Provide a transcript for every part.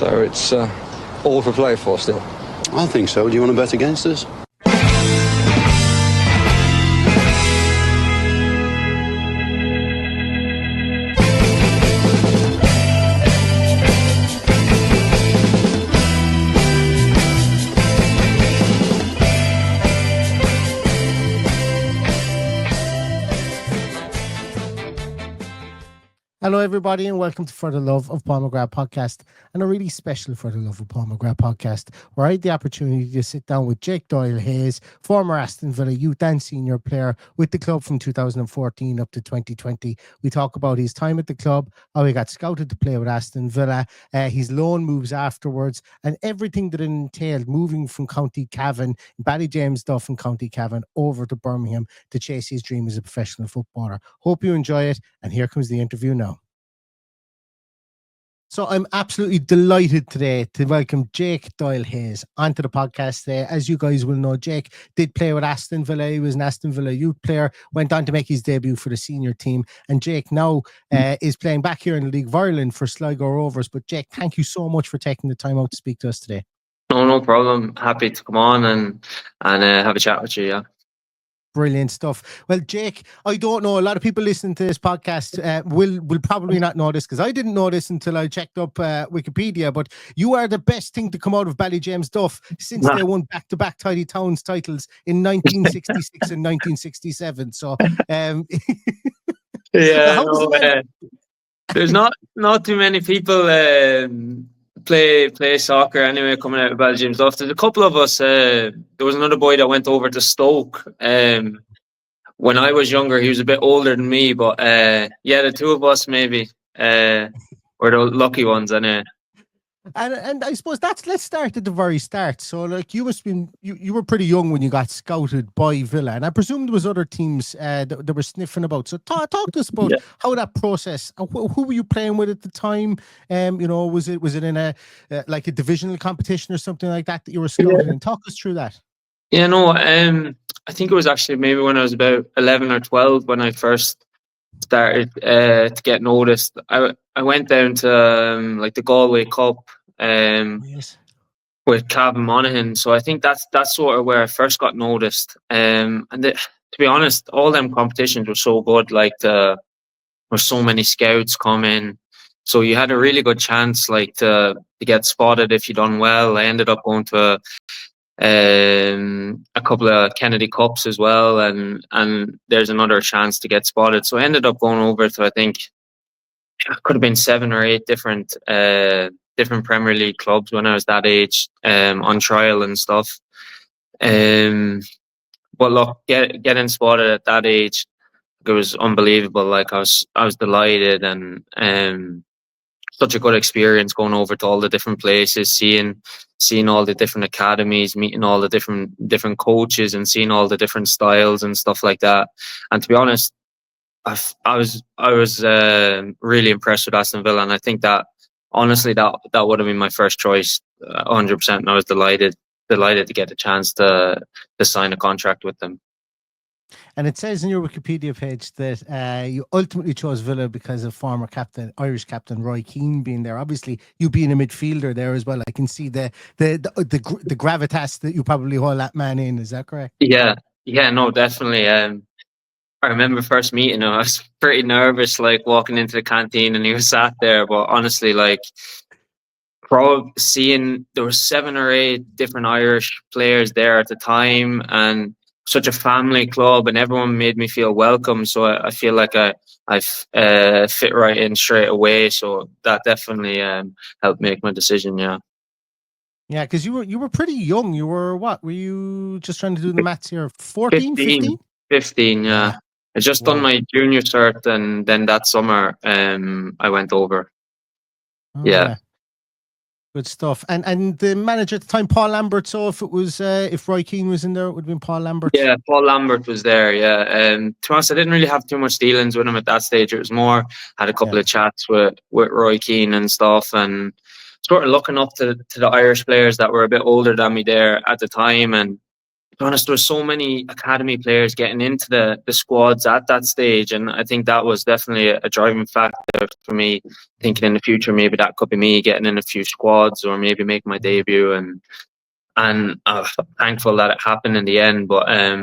So it's all to play for still. I think so. Do you want to bet against us? Hello, everybody, and welcome to For the Love of Paul McGrath podcast, and a really special For the Love of Paul McGrath podcast, where I had the opportunity to sit down with Jake Doyle Hayes, former Aston Villa youth and senior player with the club from 2014 up to 2020. We talk about his time at the club, how he got scouted to play with Aston Villa, his loan moves afterwards, and everything that it entailed moving from County Cavan, Ballyjamesduff in County Cavan, over to Birmingham to chase his dream as a professional footballer. Hope you enjoy it, and here comes the interview now. So I'm absolutely delighted today to welcome Jake Doyle Hayes onto the podcast today. As you guys will know, Jake did play with Aston Villa. He was an Aston Villa youth player, went on to make his debut for the senior team. And Jake now is playing back here in the League of Ireland for Sligo Rovers. But Jake, thank you so much for taking the time out to speak to us today. No problem. Happy to come on and have a chat with you, yeah. Brilliant stuff. Well, Jake, I don't know. A lot of people listening to this podcast will probably not know this, because I didn't know this until I checked up Wikipedia. But you are the best thing to come out of Ballyjamesduff since they won back-to-back Tidy Towns titles in 1966 and 1967. So, there's not too many people play soccer anyway coming out of Ballyjamesduff. There's a couple of us. There was another boy that went over to Stoke when I was younger. He was a bit older than me, but the two of us maybe were the lucky ones anyway. And I suppose let's start at the very start. So, like, you must have been you were pretty young when you got scouted by Villa, and I presume there was other teams that were sniffing about. So talk to us about how that process. Who were you playing with at the time? Was it in a like a divisional competition or something like that you were scouted in? Talk us through that. Yeah, no. I think it was actually maybe when I was about 11 or 12 when I first started to get noticed. I went down to like the Galway Cup with Cavan Monaghan, so I think that's sort of where I first got noticed. To be honest, all them competitions were so good. Like there were so many scouts coming, so you had a really good chance like to get spotted if you done well. I ended up going to a couple of Kennedy Cups as well, and there's another chance to get spotted. So I ended up going over to, I think it could have been 7 or 8 different Premier League clubs when I was that age, on trial and stuff. But look, getting spotted at that age, it was unbelievable. Like I was delighted, and such a good experience going over to all the different places, seeing all the different academies, meeting all the different coaches, and seeing all the different styles and stuff like that. And to be honest, I was really impressed with Aston Villa, and I think that honestly that would have been my first choice, 100%. And I was delighted to get a chance to sign a contract with them. And it says in your Wikipedia page that you ultimately chose Villa because of former Irish captain Roy Keane being there. Obviously, you being a midfielder there as well, I can see the gravitas that you probably hold that man in. Is that correct? Yeah, no, definitely. I remember first meeting him, I was pretty nervous, like walking into the canteen, and he was sat there. But honestly, like, seeing there were 7 or 8 different Irish players there at the time, and such a family club, and everyone made me feel welcome. So I feel like I fit right in straight away. So that definitely helped make my decision. Yeah. Yeah, because you were pretty young. You were what? Were you just trying to do the maths here? 14, 15? 15, yeah. I just done my junior cert, and then that summer I went over. Yeah. Good stuff. And the manager at the time, Paul Lambert. So if it was if Roy Keane was in there, it would have been Paul Lambert. Yeah, Paul Lambert was there. Yeah. To be honest, I didn't really have too much dealings with him at that stage. It was more had a couple of chats with Roy Keane and stuff, and sort of looking up to the Irish players that were a bit older than me there at the time. And be honest, there were so many academy players getting into the squads at that stage, and I think that was definitely a driving factor for me. Thinking in the future, maybe that could be me getting in a few squads or maybe making my debut, and I'm thankful that it happened in the end. But I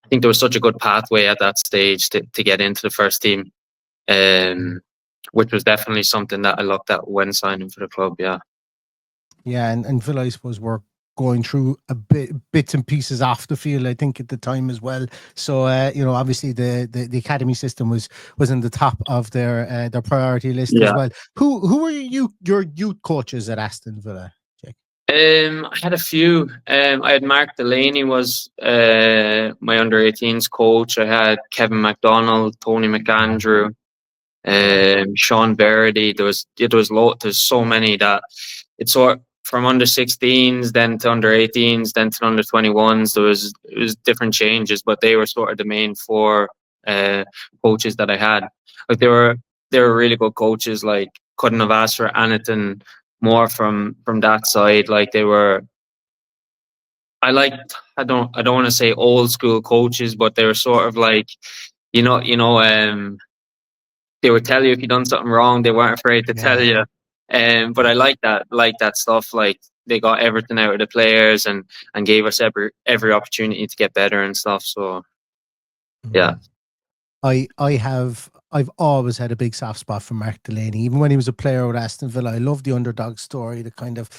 think there was such a good pathway at that stage to get into the first team, which was definitely something that I looked at when signing for the club. Yeah. Yeah, and Villa, I suppose, were going through bits and pieces off the field, I think, at the time as well. So, obviously the academy system was in the top of their priority list as well. Who were your youth coaches at Aston Villa, Jake? I had a few. I had Mark Delaney was my under-18s coach. I had Kevin McDonald, Tony McAndrew, Sean Verity. There's so many that it's sort from under 16s, then to under 18s, then to under 21s. It was different changes, but they were sort of the main four coaches that I had. Like they were really good coaches. Like couldn't have asked for anything more from that side. Like they were. I don't want to say old school coaches, but they were sort of like, they would tell you if you done something wrong. They weren't afraid to tell you. But I like that stuff. Like they got everything out of the players and gave us every opportunity to get better and stuff. So yeah. I've always had a big soft spot for Mark Delaney. Even when he was a player with Aston Villa, I love the underdog story, the kind of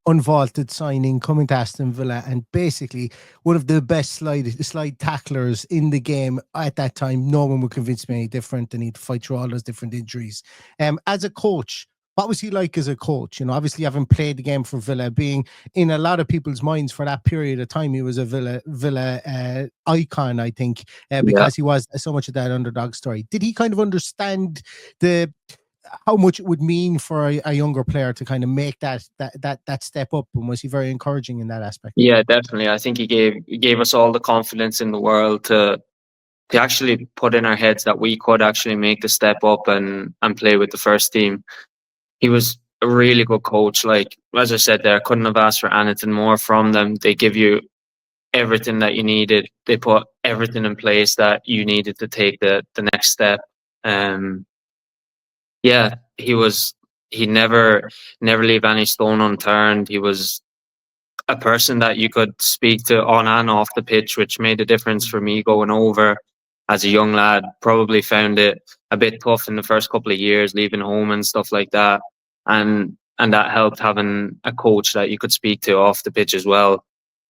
unvaulted signing, coming to Aston Villa, and basically one of the best slide tacklers in the game at that time. No one would convince me any different, and he'd fight through all those different injuries. As a coach, what was he like as a coach? Obviously having played the game for Villa, being in a lot of people's minds for that period of time, he was a Villa icon, I think, because he was so much of that underdog story. Did he kind of understand how much it would mean for a younger player to kind of make that step up, and was he very encouraging in that aspect? Yeah, definitely. I think he gave us all the confidence in the world to actually put in our heads that we could actually make the step up and play with the first team. He was a really good coach. Like, as I said there, I couldn't have asked for anything more from them. They give you everything that you needed. They put everything in place that you needed to take the next step. He never leave any stone unturned. He was a person that you could speak to on and off the pitch, which made a difference for me going over as a young lad. Probably found it a bit tough in the first couple of years, leaving home and stuff like that. And that helped having a coach that you could speak to off the pitch as well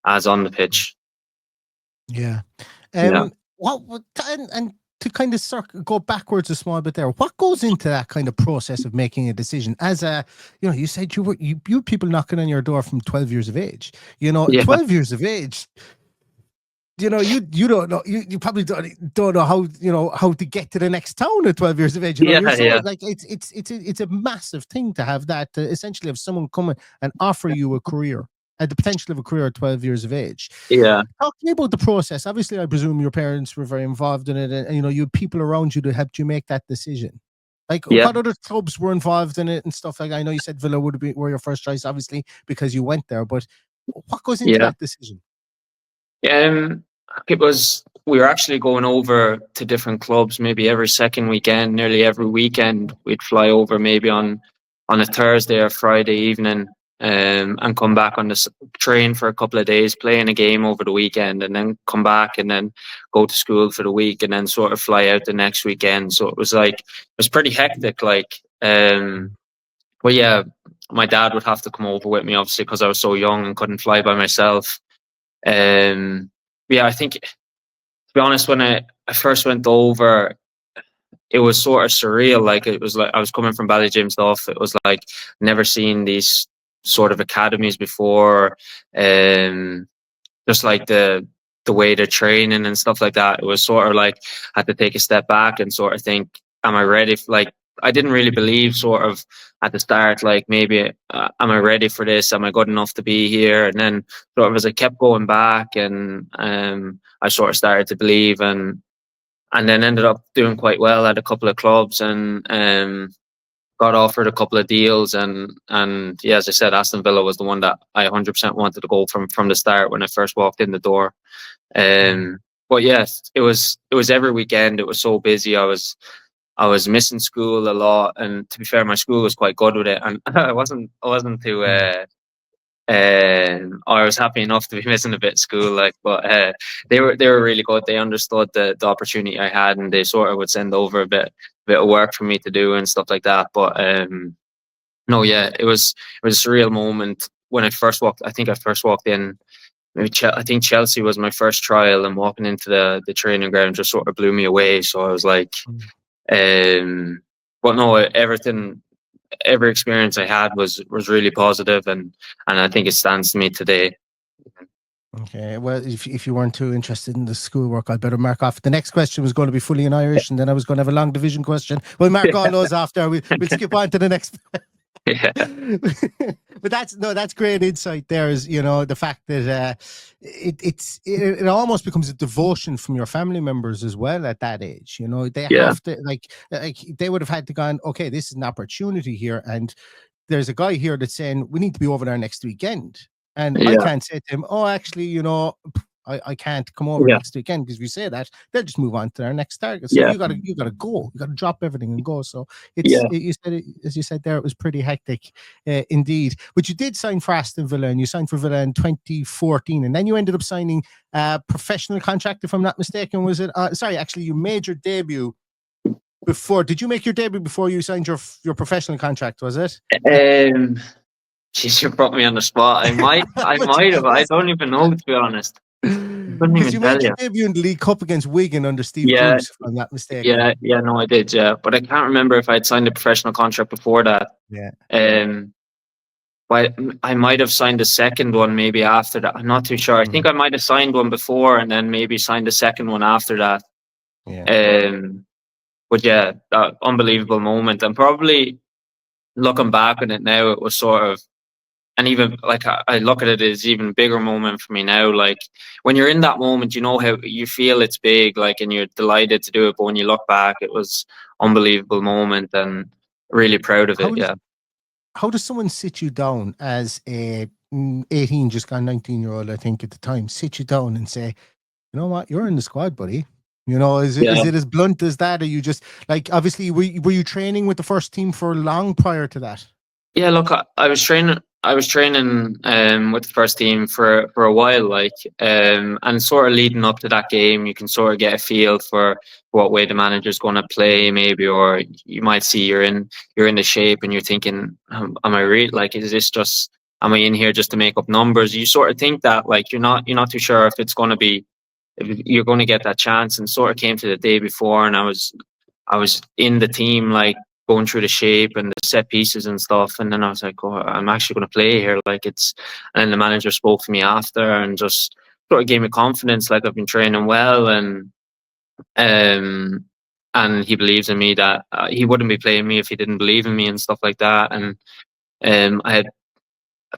as on the pitch. Yeah. What and to kind of go backwards a small bit there, what goes into that kind of process of making a decision? As you said you people knocking on your door from 12 years of age. 12 years of age. You don't know. You probably don't know how to get to the next town at 12 years of age. Like it's a massive thing to have that. Essentially, have someone come and offer you a career. The potential of a career at 12 years of age. Yeah. Talk to me about the process. Obviously, I presume your parents were very involved in it, and you had people around you that helped you make that decision. Like, what other clubs were involved in it and stuff like that? I know you said Villa were your first choice, obviously, because you went there, but what goes into that decision? We were actually going over to different clubs maybe every second weekend, nearly every weekend. We'd fly over maybe on a Thursday or Friday evening. And come back on the train for a couple of days, playing a game over the weekend, and then come back and then go to school for the week, and then sort of fly out the next weekend. So it was pretty hectic. But yeah, my dad would have to come over with me, obviously, because I was so young and couldn't fly by myself. I think, to be honest, when I first went over, it was sort of surreal. Like, it was like I was coming from Ballyjamesduff. It was like never seen these sort of academies before, just like the way they're training and stuff like that. It was sort of like I had to take a step back and sort of think, am I ready? I didn't really believe sort of at the start, like maybe am I ready for this? Am I good enough to be here? And then sort of as I kept going back, and I sort of started to believe, and then ended up doing quite well at a couple of clubs, and got offered a couple of deals, and yeah, as I said, Aston Villa was the one that I 100% wanted to go from the start when I first walked in the door. But yes, it was every weekend. It was so busy. I was missing school a lot, and to be fair, my school was quite good with it, and I wasn't too. I was happy enough to be missing a bit of school, like, but they were really good. They understood the opportunity I had, and they sort of would send over a bit of work for me to do and stuff like that. But no, yeah, it was a surreal moment when I first walked. I think I first walked in. Maybe I think Chelsea was my first trial, and walking into the training ground just sort of blew me away. So I was like, but no, every experience I had was really positive, and I think it stands to me today. Okay, well, if you weren't too interested in the schoolwork, I'd better mark off. The next question was going to be fully in Irish, and then I was going to have a long division question. We'll mark all those after. We'll skip on to the next. Yeah. But that's great insight. There is, the fact that it almost becomes a devotion from your family members as well at that age. They have to like they would have had to gone, okay, this is an opportunity here, and there's a guy here that's saying we need to be over there next weekend, and I can't say to him, oh, actually, I can't come over next weekend, because if you say that, they'll just move on to their next target. So you gotta go. You gotta drop everything and go. So as you said there, it was pretty hectic indeed. But you did sign for Aston Villa, and you signed for Villa in 2014, and then you ended up signing a professional contract, if I'm not mistaken. Was it? Sorry, actually, you made your debut before. Did you make your debut before you signed your professional contract? Was it? Jeez, you brought me on the spot. I might have. I don't even know, to be honest. Because you made your debut in the League Cup against Wigan under Steve Bruce, if I'm not mistaken. Yeah, no, I did, but I can't remember if I'd signed a professional contract before that. But I might have signed a second one maybe after that. I'm not too sure. I think I might have signed one before and then maybe signed a second one after that. But yeah, that unbelievable moment, and probably looking back on it now, it was sort of. And even like I look at it as even bigger moment for me now. Like when you're in that moment, you know how you feel it's big, like, and you're delighted to do it. But when you look back, it was unbelievable moment, and really proud of it. How does someone sit you down as a 18, just gone 19-year-old, I think at the time, sit you down and say, you know what, you're in the squad, buddy? Is it as blunt as that? Or you just like, obviously, were you training with the first team for long prior to that? Yeah, look, I was training with the first team for a while, like, and sort of leading up to that game, you can sort of get a feel for what way the manager's going to play, maybe, or you might see you're in the shape and you're thinking, am I really, like, is this just, am I in here just to make up numbers? You sort of think that, like, you're not too sure if it's going to be, if you're going to get that chance, and sort of came to the day before, and I was in the team, like, going through the shape and the set pieces and stuff, and then I was like, oh, I'm actually going to play here, like, it's. And then the manager spoke to me after and just sort of gave me confidence, like, I've been training well, and he believes in me, that he wouldn't be playing me if he didn't believe in me and stuff like that. And I had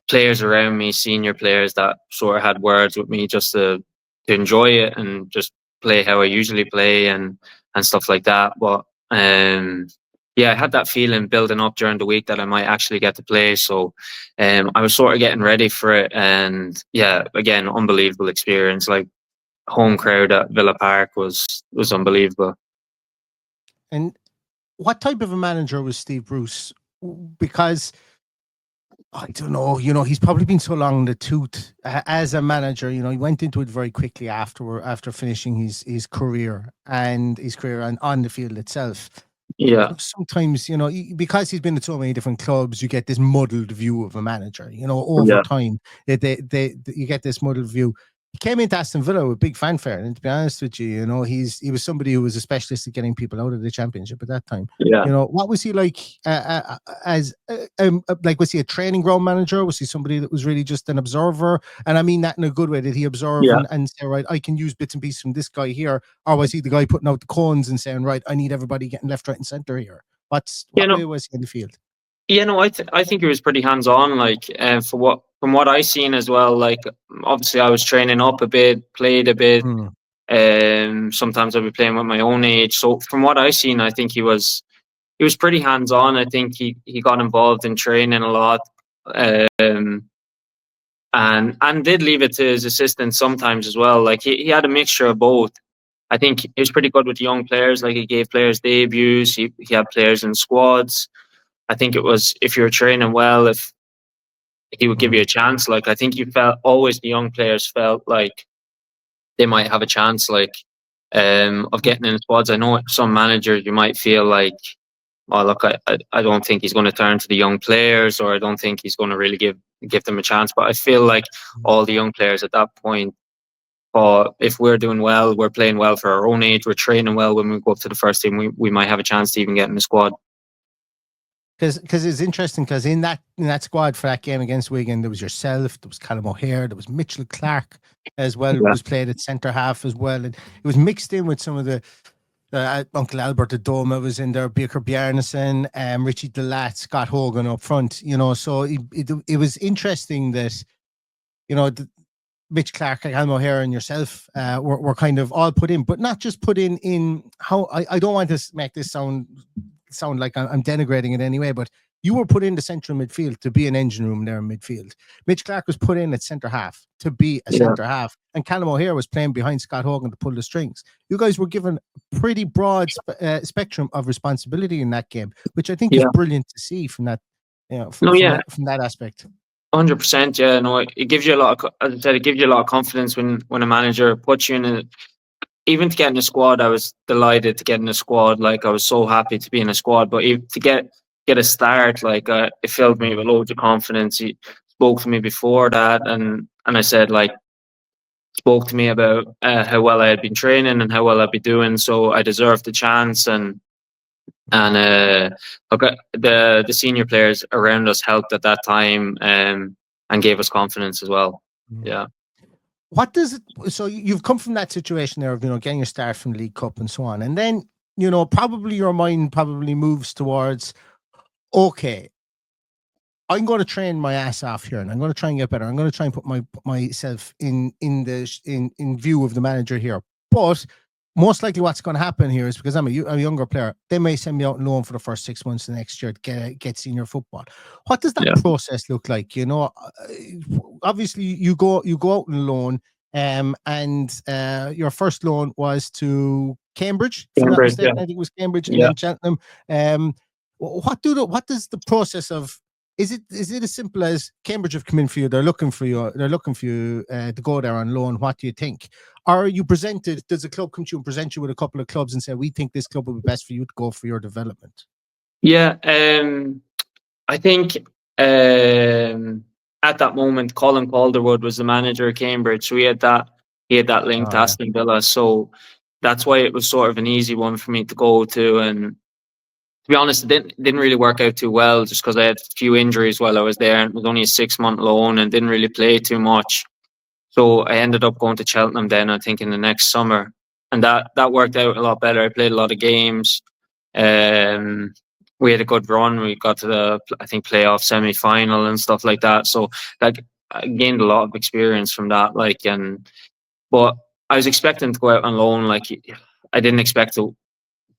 players around me, senior players, that sort of had words with me just to enjoy it and just play how I usually play and stuff like that. But I had that feeling building up during the week that I might actually get to play. So I was sort of getting ready for it. And yeah, again, unbelievable experience. Like, home crowd at Villa Park was unbelievable. And what type of a manager was Steve Bruce? Because I don't know, he's probably been so long in the tooth as a manager. He went into it very quickly after finishing his career and on the field itself. Yeah. Sometimes, because he's been at so many different clubs, you get this muddled view of a manager. Over time, you get this muddled view. He came into Aston Villa with big fanfare, and to be honest with you, he was somebody who was a specialist at getting people out of the Championship at that time. Yeah. What was he like was he a training ground manager? Was he somebody that was really just an observer? And I mean that in a good way. Did he observe and say, right, I can use bits and pieces from this guy here? Or was he the guy putting out the cones and saying, right, I need everybody getting left, right, and centre here? What way was he in the field? Yeah, no, I think he was pretty hands-on, like, from what I seen as well. Like, obviously I was training up a bit, played a bit. Sometimes I'd be playing with my own age. So from what I seen, I think he was was pretty hands on. I think he got involved in training a lot, and did leave it to his assistants sometimes as well. Like he had a mixture of both. I think he was pretty good with young players. Like he gave players debuts. He had players in squads. I think it was, if you were training well, if he would give you a chance. Like I think the young players felt like they might have a chance, like of getting in squads. I know some managers you might feel like, oh look, I don't think he's going to turn to the young players, or I don't think he's going to really give them a chance. But I feel like all the young players at that point, if we're doing well, we're playing well for our own age, we're training well, when we go up to the first team, we might have a chance to even get in the squad. Because it's interesting, because in that squad for that game against Wigan, there was yourself, there was Callum O'Hare, there was Mitchell Clark as well, who was played at centre half as well, and it was mixed in with some of the Uncle Albert the Doma was in there, Baker Bjarnason, Richie Delat, Scott Hogan up front, so it was interesting that, Mitch Clark, Callum O'Hare and yourself were kind of all put in, but not just put in how, I don't want to make this sound like I'm denigrating it anyway, but you were put in the central midfield to be an engine room there in midfield. Mitch Clark was put in at centre half to be a centre half, and Callum O'Hare was playing behind Scott Hogan to pull the strings. You guys were given a pretty broad spectrum of responsibility in that game, which I think is brilliant to see from that, from that aspect. 100%, yeah. No, it gives you a lot of, as I said, it gives you a lot of confidence when a manager puts you in even to get in a squad. I was delighted to get in a squad. Like I was so happy to be in a squad, but to get a start, like it filled me with loads of confidence. He spoke to me before that, and I said, like, spoke to me about how well I had been training and how well I'd be doing, so I deserved the chance. And the senior players around us helped at that time, and gave us confidence as well. Yeah. What does it? So you've come from that situation there of getting your start from the League Cup and so on, and then probably your mind probably moves towards, okay, I'm going to train my ass off here, and I'm going to try and get better. I'm going to try and put myself in view of the manager here. But most likely, what's going to happen here is, because I'm a younger player, they may send me out on loan for the first 6 months of next year to get senior football. What does that process look like? Obviously, you go out on loan, and your first loan was to Cambridge. If I'm not mistaken, I think it was Cambridge, and then Cheltenham. What does the process of? Is it as simple as Cambridge have come in for you? They're looking for you. To go there on loan. What do you think? Are you presented? Does the club come to you and present you with a couple of clubs and say, we think this club would be best for you to go for your development? Yeah, I think at that moment, Colin Calderwood was the manager of Cambridge, so he had that link to Aston Villa. So that's why it was sort of an easy one for me to go to. And to be honest, it didn't really work out too well, just because I had a few injuries while I was there, and it was only a 6-month loan and didn't really play too much. So I ended up going to Cheltenham then, I think, in the next summer. And that worked out a lot better. I played a lot of games. We had a good run. We got to the, I think, playoff semi-final and stuff like that. So like I gained a lot of experience from that. But I was expecting to go out on loan. Like I didn't expect to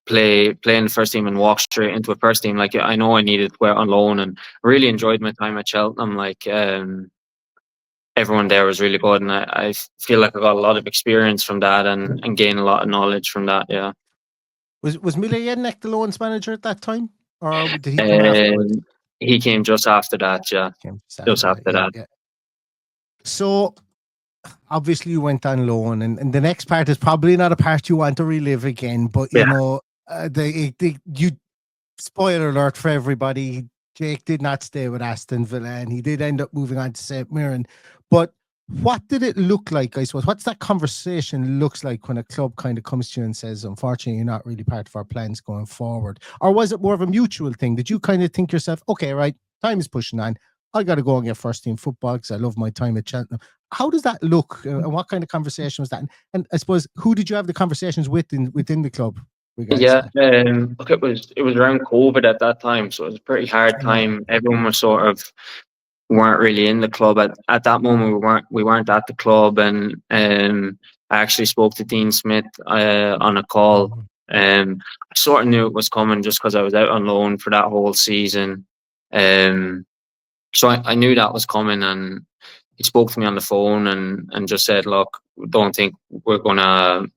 play in the first team and walk straight into a first team. Like I know I needed to go out on loan, and I really enjoyed my time at Cheltenham. Like everyone there was really good, and I feel like I got a lot of experience from that and gained a lot of knowledge from that. Yeah. Was Mile Jednek the loans manager at that time, or did he come afterwards? He came just after that. Yeah, just after that. Yeah. So obviously you went on loan, and the next part is probably not a part you want to relive again. But you spoiler alert for everybody. Jake did not stay with Aston Villa, and he did end up moving on to St. Mirren. But what did it look like, I suppose? What's that conversation looks like when a club kind of comes to you and says, unfortunately, you're not really part of our plans going forward? Or was it more of a mutual thing? Did you kind of think yourself, okay, right, time is pushing on, I got to go and get first team football because I love my time at Cheltenham? How does that look? And what kind of conversation was that? And I suppose, who did you have the conversations with within the club? Yeah, look, it was around COVID at that time, so it was a pretty hard time. Everyone was sort of weren't really in the club at that moment. We weren't at the club, and I actually spoke to Dean Smith on a call I sort of knew it was coming just because I was out on loan for that whole season. So I knew that was coming, and he spoke to me on the phone and just said, "Look, don't think we're gonna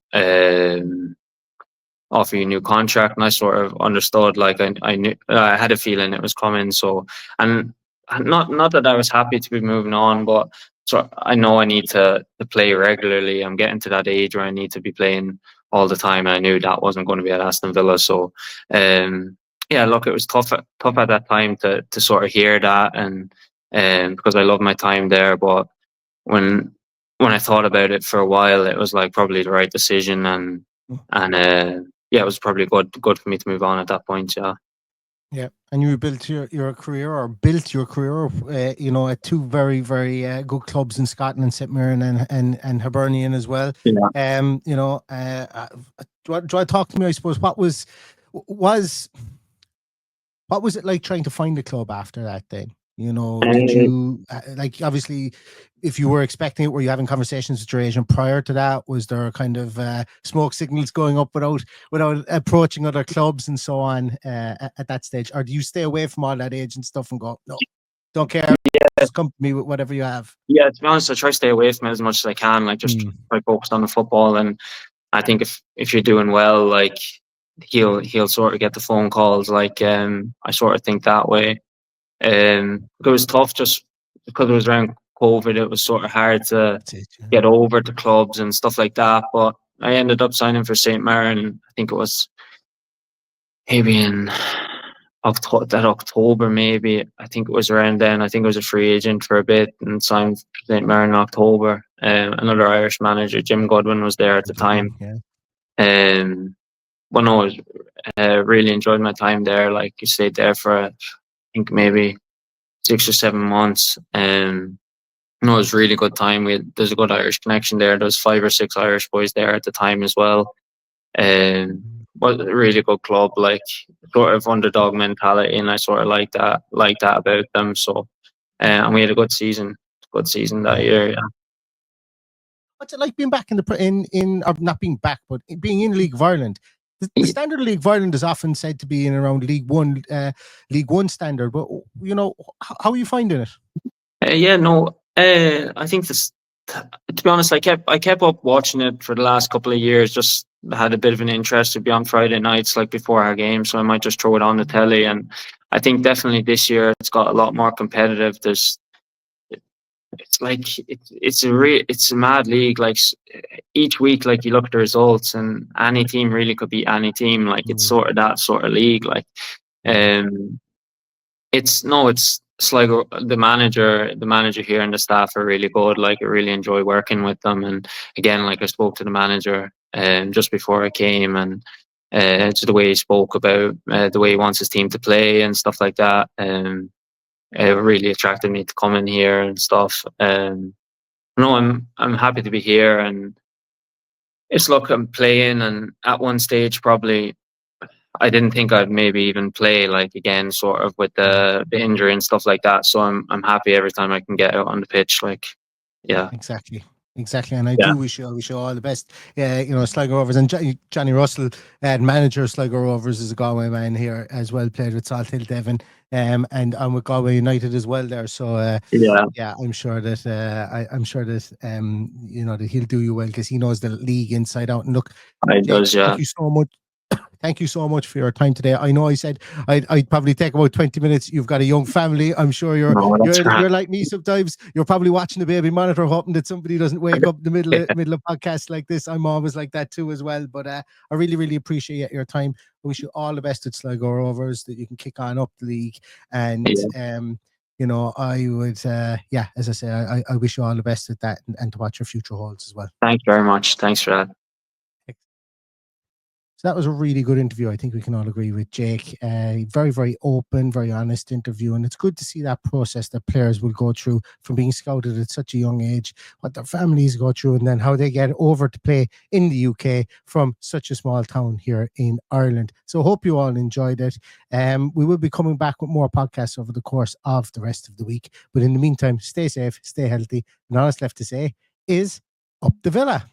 offer you a new contract." And I sort of understood, like I knew, I had a feeling it was coming. So, and not that I was happy to be moving on, but so I know I need to play regularly. I'm getting to that age where I need to be playing all the time. And I knew that wasn't going to be at Aston Villa. So, yeah, look, it was tough at that time to sort of hear that, and because I love my time there. But when I thought about it for a while, it was like probably the right decision, and yeah, it was probably good for me to move on at that point. Yeah. Yeah, and you built your career, you know, at two very good clubs in Scotland, St Mirren and Hibernian as well. Yeah. You know, do you want to talk to me? I suppose what was it like trying to find a club after that? Then, you know, did you like, obviously, if you were expecting it, were you having conversations with your agent prior to that? Was there kind of smoke signals going up without approaching other clubs and so on at that stage, or do you stay away from all that agent stuff and go, no, don't care, just come to me with whatever you have? Yeah, to be honest, I try to stay away from it as much as I can. Like, just try focused on the football, and I think if you're doing well, like he'll sort of get the phone calls. Like, I sort of think that way. It was tough just because it was around COVID. It was sort of hard to get over to clubs and stuff like that. But I ended up signing for St Mirren. I think it was maybe in October, maybe. I think it was around then. I think I was a free agent for a bit and signed for St Mirren in October. Another Irish manager, Jim Godwin, was there at the time. Well, no, I really enjoyed my time there. Like, you stayed there for, I think, maybe 6 or 7 months. No, it was a really good time. There's a good Irish connection there. There was 5 or 6 Irish boys there at the time as well. Was a really good club, like sort of underdog mentality, and I sort of like that about them. So, and we had a good season that year. Yeah. What's it like being back in or not being back, but being in League of Ireland? The standard of League of Ireland is often said to be in around League One standard, but you know, how are you finding it? Yeah, no, I think this. To be honest, I kept up watching it for the last couple of years. Just had a bit of an interest to be on Friday nights, like before our game, so I might just throw it on the telly. And I think definitely this year it's got a lot more competitive. It's like it's a mad league. Like each week, like you look at the results, and any team really could beat any team. Like it's sort of that sort of league. Like, it's Sligo, the manager here and the staff are really good. Like, I really enjoy working with them. And again, like, I spoke to the manager just before I came, and just the way he spoke about the way he wants his team to play and stuff like that. It really attracted me to come in here and stuff. No, I'm happy to be here, and I'm playing, and at one stage probably I didn't think I'd maybe even play, like, again, sort of with the injury and stuff like that. So I'm happy every time I can get out on the pitch. Like, yeah, exactly. And I do wish you all the best. You know, Sligo Rovers, and Johnny Russell, manager of Sligo Rovers, is a Galway man here as well. Played with Salt Hill Devon, and I'm with Galway United as well there. So I'm sure that you know, that he'll do you well, because he knows the league inside out. And look, does. Thank you so much. Thank you so much for your time today. I know I said I'd probably take about 20 minutes. You've got a young family. I'm sure you're like me sometimes. You're probably watching the baby monitor, hoping that somebody doesn't wake up in the middle of podcasts like this. I'm always like that too as well. But I really appreciate your time. I wish you all the best at Sligo Rovers, that you can kick on up the league. And you know, I would as I say, I wish you all the best at that, and to watch your future holds as well. Thanks very much. Thanks for that. So that was a really good interview. I think we can all agree with Jake. Very open, very honest interview. And it's good to see that process that players will go through from being scouted at such a young age, what their families go through, and then how they get over to play in the UK from such a small town here in Ireland. So I hope you all enjoyed it. We will be coming back with more podcasts over the course of the rest of the week. But in the meantime, stay safe, stay healthy. And all that's left to say is, up the Villa.